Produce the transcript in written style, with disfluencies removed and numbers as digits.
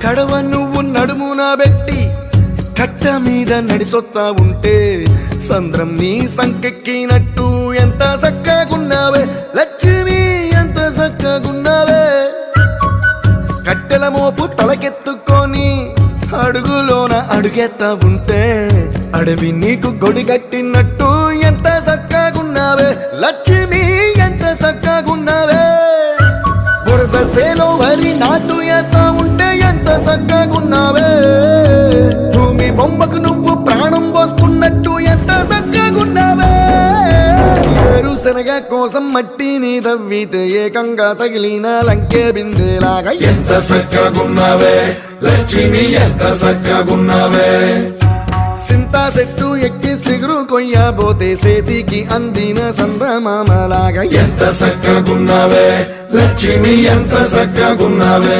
కడవ నువ్వు నడుమున పెట్టి కట్ట మీద నడిసొత్తా ఉంటే సంద్రం నీ సంకెక్కినట్టు ఎంత చక్కగున్నావే లక్ష్మి, ఎంత చక్కగున్నావే. కట్టెల మోపు తలకెత్తుకొని అడుగులోన అడుగెత్తా ఉంటే అడవి నీకు గొడిగట్టినట్టు ఎంత చక్కగున్నావే లక్ష్మి, ఎంత చక్కగున్నావే. బురద సేలో వరి నాటు ఎత్తా ఉంటే ఎంత చక్కగున్నావే. భూమి బొమ్మకు నువ్వు ప్రాణం పోస్తున్నట్టు ఎంత చక్కగున్నావే. ఏరుశనగ కోసం మట్టిని తవ్వితే ఏకంగా తగిలిన లంకే బిందెలాగా ఎంత చక్కగున్నావే లక్ష్మి, ఎంత చక్కగున్నావే. సింతా చెట్టు ఎక్కి సిగురు కొయ్యబోతే చేతికి అందిన సందమామలాగా ఎంత చక్కగున్నావే లక్ష్మి, ఎంత చక్కగున్నావే.